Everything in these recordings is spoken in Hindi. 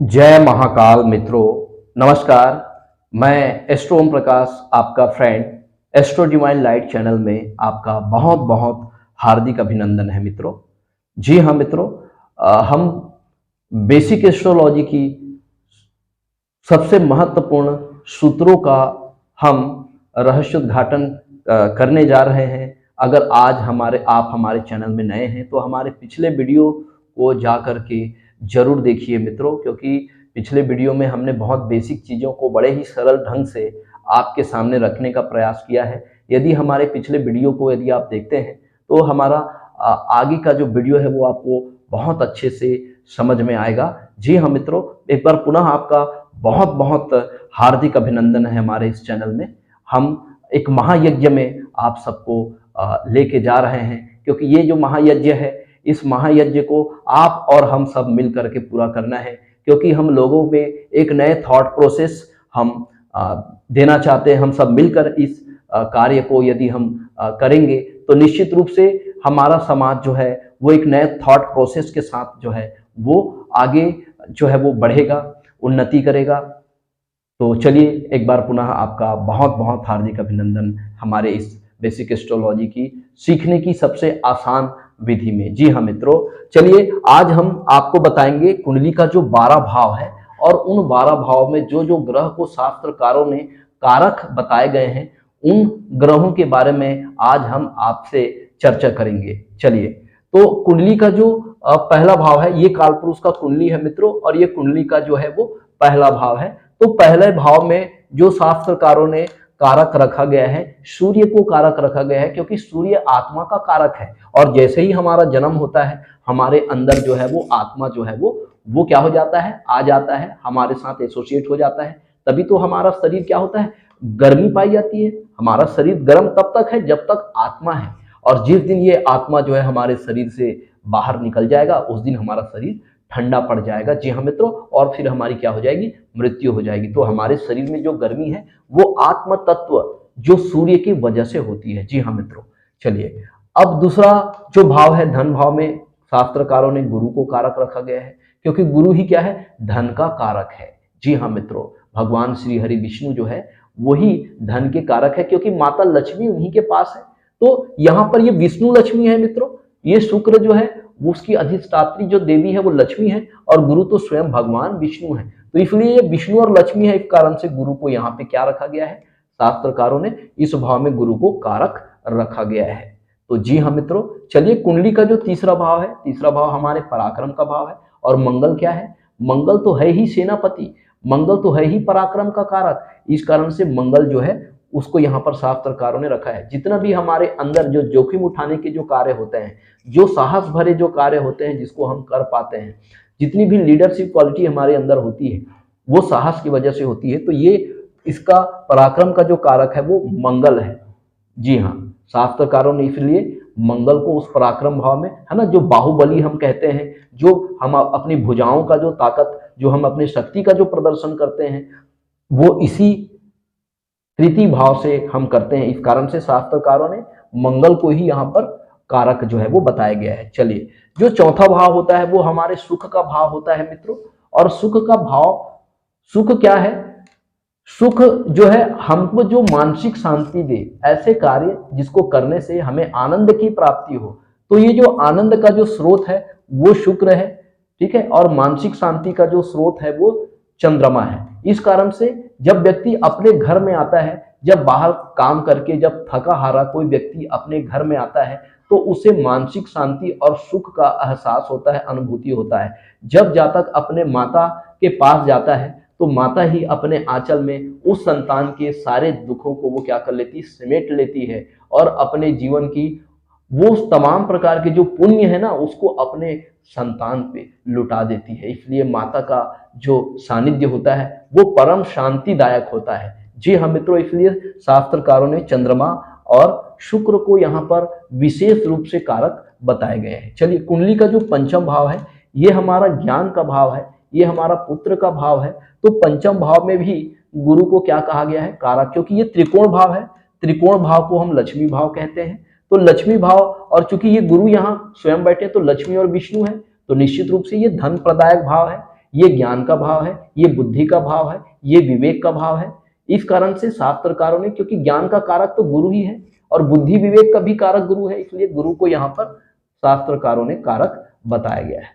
जय महाकाल मित्रों, नमस्कार। मैं एस्ट्रो ओम प्रकाश, आपका friend astro divine light channel में आपका बहुत बहुत हार्दिक अभिनंदन है मित्रों। जी हाँ मित्रों, हम बेसिक एस्ट्रोलॉजी की सबसे महत्वपूर्ण सूत्रों का हम रहस्योद्घाटन करने जा रहे हैं। अगर आज आप हमारे चैनल में नए हैं तो हमारे पिछले वीडियो को जा करके जरूर देखिए मित्रों, क्योंकि पिछले वीडियो में हमने बहुत बेसिक चीज़ों को बड़े ही सरल ढंग से आपके सामने रखने का प्रयास किया है। यदि हमारे पिछले वीडियो को यदि आप देखते हैं तो हमारा आगे का जो वीडियो है वो आपको बहुत अच्छे से समझ में आएगा। जी हाँ मित्रों, एक बार पुनः आपका बहुत बहुत हार्दिक अभिनंदन है हमारे इस चैनल में। हम एक महायज्ञ में आप सबको लेके जा रहे हैं, क्योंकि ये जो महायज्ञ है, इस महायज्ञ को आप और हम सब मिल करके पूरा करना है, क्योंकि हम लोगों में एक नए थॉट प्रोसेस हम देना चाहते हैं। हम सब मिलकर इस कार्य को यदि हम करेंगे तो निश्चित रूप से हमारा समाज जो है वो एक नए थॉट प्रोसेस के साथ जो है वो आगे जो है वो बढ़ेगा, उन्नति करेगा। तो चलिए एक बार पुनः आपका बहुत बहुत हार्दिक अभिनंदन हमारे इस बेसिक एस्ट्रोलॉजी की सीखने की सबसे आसान विधि में। जी हाँ मित्रों, चलिए आज हम आपको बताएंगे कुंडली का जो 12 भाव है और उन 12 भाव में जो जो ग्रह को शास्त्रकारों ने कारक बताए गए हैं, उन ग्रहों के बारे में आज हम आपसे चर्चा करेंगे। चलिए, तो कुंडली का जो पहला भाव है ये कालपुरुष का कुंडली है मित्रों, और ये कुंडली का जो है वो पहला भाव है। तो पहले भाव में जो शास्त्रकारों ने कारक रखा गया है, सूर्य को कारक रखा गया है, क्योंकि सूर्य आत्मा का कारक है। और जैसे ही हमारा जन्म होता है, हमारे अंदर जो है वो आत्मा जो है वो क्या हो जाता है, आ जाता है, हमारे साथ एसोसिएट हो जाता है। तभी तो हमारा शरीर क्या होता है, गर्मी पाई जाती है। हमारा शरीर गर्म तब तक है जब तक आत्मा है, और जिस दिन ये आत्मा जो है हमारे शरीर से बाहर निकल जाएगा, उस दिन हमारा शरीर ठंडा पड़ जाएगा। जी हाँ मित्रों, और फिर हमारी क्या हो जाएगी, मृत्यु हो जाएगी। तो हमारे शरीर में जो गर्मी है वो आत्म तत्व जो सूर्य की वजह से होती है। जी हाँ मित्रों, चलिए अब दूसरा जो भाव है धन भाव में शास्त्रकारों ने गुरु को कारक रखा गया है, क्योंकि गुरु ही क्या है, धन का कारक है। जी हाँ मित्रों, भगवान श्री हरि विष्णु जो है वही धन के कारक है, क्योंकि माता लक्ष्मी उन्हीं के पास है। तो यहाँ पर ये विष्णु लक्ष्मी है मित्रों, ये शुक्र जो है वो उसकी अधिष्ठात्री जो देवी है वो लक्ष्मी है, और गुरु तो स्वयं भगवान विष्णु है। तो इसलिए ये विष्णु और लक्ष्मी है, इस कारण से गुरु को यहाँ पे क्या रखा गया है, शास्त्रकारों ने इस भाव में गुरु को कारक रखा गया है। तो जी हाँ मित्रों, चलिए कुंडली का जो तीसरा भाव है, तीसरा भाव हमारे पराक्रम का भाव है। और मंगल क्या है, मंगल तो है ही सेनापति, मंगल तो है ही पराक्रम का कारक। इस कारण से मंगल जो है उसको यहाँ पर शास्त्रकारों ने रखा है। जितना भी हमारे अंदर जो जोखिम उठाने के जो कार्य होते हैं, जो साहस भरे जो कार्य होते हैं जिसको हम कर पाते हैं, जितनी भी लीडरशिप क्वालिटी हमारे अंदर होती है वो साहस की वजह से होती है। तो ये इसका पराक्रम का जो कारक है वो मंगल है। जी हाँ, शास्त्रकारों ने इसलिए मंगल को उस पराक्रम भाव में, है ना, जो बाहुबली हम कहते हैं, जो हम अपनी भुजाओं का जो ताकत, जो हम अपनी शक्ति का जो प्रदर्शन करते हैं, वो इसी तृतीय भाव से हम करते हैं। इस कारण से शास्त्रकारों ने मंगल को ही यहाँ पर कारक जो है वो बताया गया है। चलिए, जो चौथा भाव होता है वो हमारे सुख का भाव होता है मित्रों। और सुख का भाव, सुख क्या है, सुख जो है हमको जो मानसिक शांति दे, ऐसे कार्य जिसको करने से हमें आनंद की प्राप्ति हो। तो ये जो आनंद का जो स्रोत है वो शुक्र है, ठीक है, और मानसिक शांति का जो स्रोत है वो चंद्रमा है। इस कारण से जब व्यक्ति अपने घर में आता है, जब बाहर काम करके जब थका हारा कोई व्यक्ति अपने घर में आता है, तो उसे मानसिक शांति और सुख का एहसास होता है, अनुभूति होता है। जब जातक अपने माता के पास जाता है तो माता ही अपने आंचल में उस संतान के सारे दुखों को वो क्या कर लेती, समेट लेती है, और अपने जीवन की वो तमाम प्रकार के जो पुण्य है ना उसको अपने संतान पे लुटा देती है। इसलिए माता का जो सानिध्य होता है वो परम शांतिदायक होता है। जी हाँ मित्रों, इसलिए शास्त्रकारों ने चंद्रमा और शुक्र को यहाँ पर विशेष रूप से कारक बताए गए हैं। चलिए, कुंडली का जो पंचम भाव है ये हमारा ज्ञान का भाव है, ये हमारा पुत्र का भाव है। तो पंचम भाव में भी गुरु को क्या कहा गया है, कारक, क्योंकि ये त्रिकोण भाव है। त्रिकोण भाव को हम लक्ष्मी भाव कहते हैं। तो लक्ष्मी भाव, और चूंकि ये गुरु यहाँ स्वयं बैठे तो लक्ष्मी और विष्णु है, तो निश्चित रूप से ये धन प्रदायक भाव है। ये ज्ञान का भाव है, ये बुद्धि का भाव है, ये विवेक का भाव है। इस कारण से शास्त्रकारों ने, क्योंकि ज्ञान का कारक तो गुरु ही है और बुद्धि विवेक का भी कारक गुरु है, इसलिए गुरु को यहाँ पर शास्त्रकारों ने कारक बताया गया है।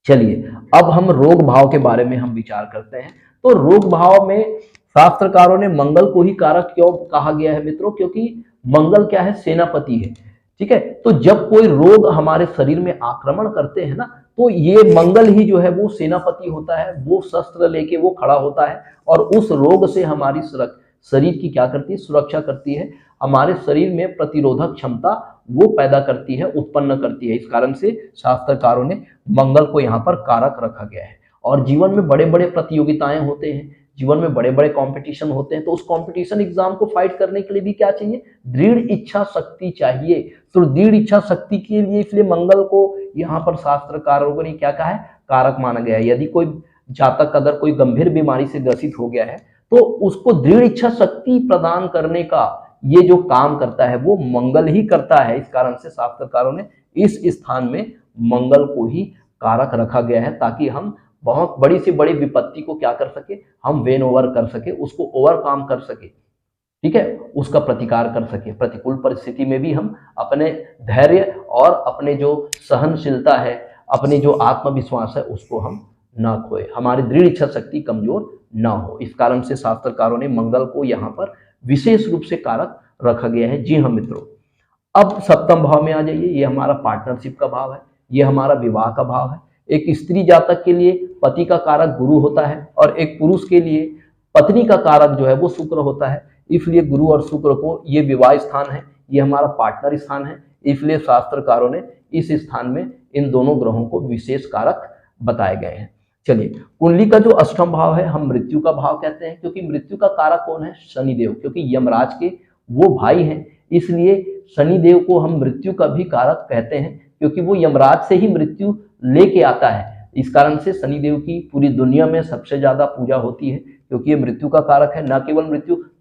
चलिए अब हम रोग भाव के बारे में हम विचार करते हैं। तो रोग भाव में शास्त्रकारों ने मंगल को ही कारक क्यों कहा गया है मित्रों? क्योंकि मंगल क्या है? सेनापति है। ठीक है, तो जब कोई रोग हमारे शरीर में आक्रमण करते हैं ना, तो ये मंगल ही जो है वो सेनापति होता है, वो शस्त्र लेके वो खड़ा होता है और उस रोग से हमारी शरीर की क्या करती है? सुरक्षा करती है। हमारे शरीर में प्रतिरोधक क्षमता वो पैदा करती है, उत्पन्न करती है। इस कारण से शास्त्रकारों ने मंगल को यहाँ पर कारक रखा गया है। और जीवन में बड़े बड़े प्रतियोगिताएं होते हैं, जीवन में बड़े बड़े कंपटीशन होते हैं, तो उस कंपटीशन एग्जाम को फाइट करने के लिए भी क्या चाहिए? दृढ़ इच्छा शक्ति चाहिए। तो दृढ़ इच्छा शक्ति के लिए इसलिए मंगल को यहाँ पर शास्त्रकारों ने क्या कहा है? कारक माना गया है। यदि कोई जातक अगर कोई गंभीर बीमारी से ग्रसित हो गया है तो उसको दृढ़ इच्छा शक्ति प्रदान करने का ये जो काम करता है वो मंगल ही करता है। इस कारण से शास्त्रकारों ने इस स्थान में मंगल को ही कारक रखा गया है, ताकि हम बहुत बड़ी से बड़ी विपत्ति को क्या कर सके? हम वेन ओवर कर सके, उसको ओवरकम कर सके। ठीक है, उसका प्रतिकार कर सके। प्रतिकूल परिस्थिति में भी हम अपने धैर्य और अपने जो सहनशीलता है, अपने जो आत्मविश्वास है, उसको हम ना खोए, हमारी दृढ़ इच्छा शक्ति कमजोर ना हो। इस कारण से शास्त्रकारों ने मंगल को यहाँ पर विशेष रूप से कारक रखा गया है। जी हाँ मित्रों, अब सप्तम भाव में आ जाइए। ये हमारा पार्टनरशिप का भाव है, ये हमारा विवाह का भाव है। एक स्त्री जातक के लिए पति का कारक गुरु होता है और एक पुरुष के लिए पत्नी का कारक जो है वो शुक्र होता है। इसलिए गुरु और शुक्र को ये विवाह स्थान है, ये हमारा पार्टनर स्थान है। इसलिए शास्त्रकारों ने इस स्थान में इन दोनों ग्रहों को विशेष कारक बताए गए हैं। चलिए, कुंडली का जो अष्टम भाव है हम मृत्यु का भाव कहते हैं, क्योंकि मृत्यु का कारक कौन है? शनिदेव, क्योंकि यमराज के वो भाई हैं। इसलिए शनिदेव को हम मृत्यु का भी कारक कहते हैं, क्योंकि वो यमराज से ही मृत्यु लेके आता है। इस कारण से शनिदेव की पूरी दुनिया में सबसे ज्यादा पूजा होती है, क्योंकि ये मृत्यु का कारक है। न केवल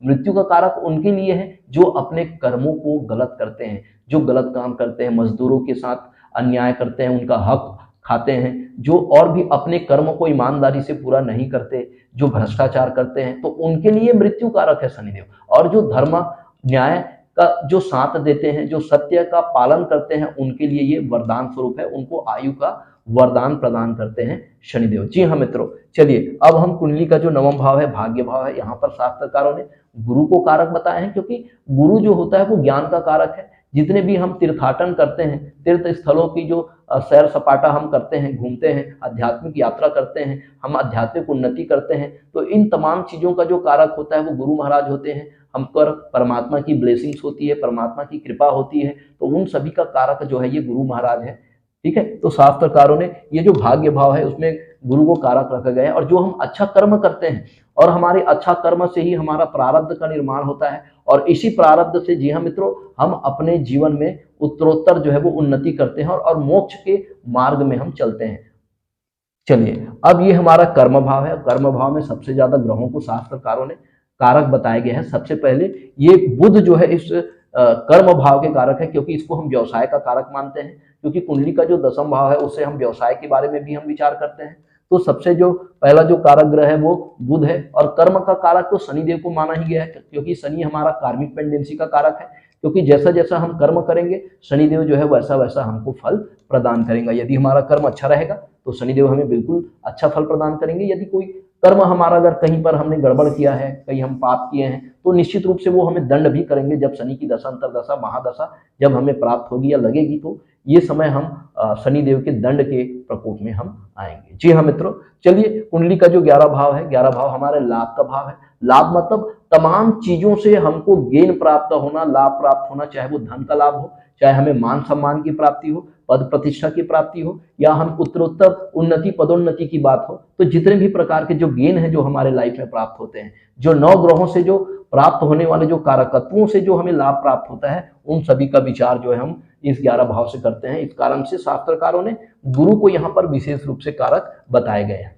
मृत्यु का कारक उनके लिए है जो अपने कर्मों को गलत करते हैं, जो गलत काम करते हैं, मजदूरों के साथ अन्याय करते हैं, उनका हक खाते हैं, जो और भी अपने कर्म को ईमानदारी से पूरा नहीं करते, जो भ्रष्टाचार करते हैं, तो उनके लिए मृत्यु कारक है शनिदेव। और जो धर्म न्याय का जो साथ देते हैं, जो सत्य का पालन करते हैं, उनके लिए ये वरदान स्वरूप है, उनको आयु का वरदान प्रदान करते हैं शनिदेव। जी हाँ मित्रों, चलिए अब हम कुंडली का जो नवम भाव है भाग्य भाव है, यहाँ पर शास्त्रकारों ने गुरु को कारक बताए हैं, क्योंकि गुरु जो होता है वो ज्ञान का कारक है। जितने भी हम तीर्थाटन करते हैं, तीर्थ स्थलों की जो सैर सपाटा हम करते हैं, घूमते हैं, आध्यात्मिक यात्रा करते हैं, हम आध्यात्मिक उन्नति करते हैं, तो इन तमाम चीजों का जो कारक होता है वो गुरु महाराज होते हैं। हम पर परमात्मा की ब्लेसिंग्स होती है, परमात्मा की कृपा होती है, तो उन सभी का कारक जो है ये गुरु महाराज है। ठीक है, तो शास्त्रकारों ने ये जो भाग्य भाव है उसमें गुरु को कारक रखा गया है। और जो हम अच्छा कर्म करते हैं और हमारे अच्छा कर्म से ही हमारा प्रारब्ध का निर्माण होता है, और इसी प्रारब्ध से, जी हाँ मित्रों, हम अपने जीवन में उत्तरोत्तर जो है वो उन्नति करते हैं और मोक्ष के मार्ग में हम चलते हैं। चलिए, अब ये हमारा कर्म भाव है। कर्म भाव में सबसे ज्यादा ग्रहों को शास्त्रकारों ने कारक बताया गया है। सबसे पहले ये बुध जो है इस कर्म भाव के कारक है, क्योंकि इसको हम व्यवसाय का कारक मानते हैं, क्योंकि कुंडली का जो दसम भाव है उससे हम व्यवसाय के बारे में भी हम विचार करते हैं। तो सबसे जो पहला जो कारक ग्रह है वो बुध है। और कर्म का कारक तो शनिदेव को माना ही गया है, क्योंकि शनि हमारा कार्मिक पेंडेंसी का कारक है, क्योंकि जैसा जैसा हम कर्म करेंगे शनिदेव जो है वैसा वैसा हमको फल प्रदान करेगा। यदि हमारा कर्म अच्छा रहेगा तो शनिदेव हमें बिल्कुल अच्छा फल प्रदान करेंगे। यदि कोई कर्म हमारा अगर कहीं पर हमने गड़बड़ किया है, कहीं हम पाप किए हैं, तो निश्चित रूप से वो हमें दंड भी करेंगे। जब शनि की दशा अंतरदशा महादशा जब हमें प्राप्त होगी या लगेगी, तो ये समय हम शनिदेव के दंड के प्रकोप में हम आएंगे। जी हाँ मित्रों, चलिए कुंडली का जो 11 भाव है, 11 भाव हमारे लाभ का भाव है। लाभ मतलब तमाम चीजों से हमको गेन प्राप्त होना, लाभ प्राप्त होना, चाहे वो धन का लाभ हो, चाहे हमें मान सम्मान की प्राप्ति हो, पद प्रतिष्ठा की प्राप्ति हो, या हम उत्तरोत्तर उन्नति पदोन्नति की बात हो। तो जितने भी प्रकार के जो गेन है जो हमारे लाइफ में प्राप्त होते हैं, जो 9 ग्रहों से जो प्राप्त होने वाले जो कारकत्वों से जो हमें लाभ प्राप्त होता है, उन सभी का विचार जो है हम इस 11 भाव से करते हैं। इस कारण से शास्त्रकारों ने गुरु को यहाँ पर विशेष रूप से कारक बताए गए हैं।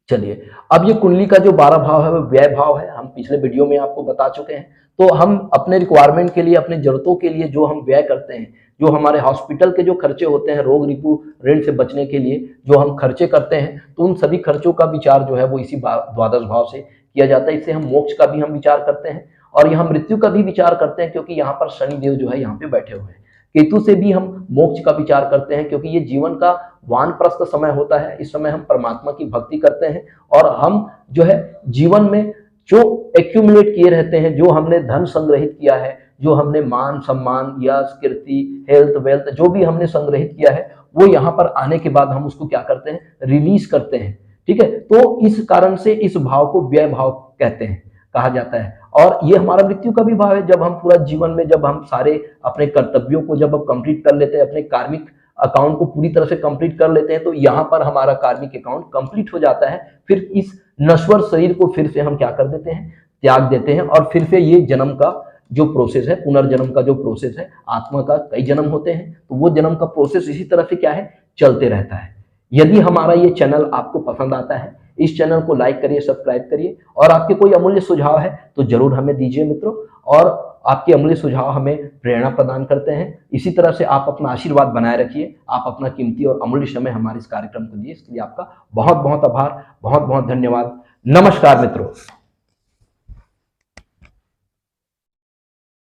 चलिए, अब ये कुंडली का जो 12 भाव है वो व्यय भाव है, हम पिछले वीडियो में आपको बता चुके हैं। तो हम अपने रिक्वायरमेंट के लिए, अपनी जरूरतों के लिए जो हम व्यय करते हैं, जो हमारे हॉस्पिटल के जो खर्चे होते हैं, रोग रिपू ऋण से बचने के लिए जो हम खर्चे करते हैं, तो उन सभी खर्चों का विचार जो है वो इसी द्वादश भाव से किया जाता है। इससे हम मोक्ष का भी हम विचार करते हैं और यहाँ मृत्यु का भी विचार करते हैं, क्योंकि यहाँ पर शनिदेव जो है यहाँ पे बैठे हुए हैं। केतु से भी हम मोक्ष का विचार करते हैं, क्योंकि ये जीवन का वानप्रस्थ समय होता है। इस समय हम परमात्मा की भक्ति करते हैं और हम जो है जीवन में जो एक्यूमुलेट किए रहते हैं, जो हमने धन संग्रहित किया है, जो हमने मान सम्मान, यश, कीर्ति, हेल्थ, वेल्थ, जो भी हमने संग्रहित किया है, वो यहाँ पर आने के बाद हम उसको क्या करते हैं, रिलीज करते हैं। ठीक है, तो इस कारण से इस भाव को व्यय भाव कहते हैं, कहा जाता है। और ये हमारा मृत्यु का भी भाव है। जब हम पूरा जीवन में, जब हम सारे अपने कर्तव्यों को जब कंप्लीट कर लेते हैं, अपने कार्मिक अकाउंट को पूरी तरह से कंप्लीट कर लेते हैं, तो यहाँ पर हमारा कार्मिक अकाउंट कंप्लीट हो जाता है। फिर इस नश्वर शरीर को फिर से हम क्या कर देते हैं, त्याग देते हैं और फिर से ये जन्म का जो प्रोसेस है, पुनर्जन्म का जो प्रोसेस है, आत्मा का कई जन्म होते हैं, तो वो जन्म का प्रोसेस इसी तरह से क्या है, चलते रहता है। यदि हमारा ये चैनल आपको पसंद आता है, इस चैनल को लाइक करिए, सब्सक्राइब करिए और आपके कोई अमूल्य सुझाव है तो जरूर हमें दीजिए मित्रों। और आपके अमूल्य सुझाव हमें प्रेरणा प्रदान करते हैं। इसी तरह से आप अपना आशीर्वाद बनाए रखिए। आप अपना कीमती और अमूल्य समय हमारे इस कार्यक्रम को दिए, इसके लिए आपका बहुत बहुत आभार, बहुत बहुत धन्यवाद। नमस्कार मित्रों।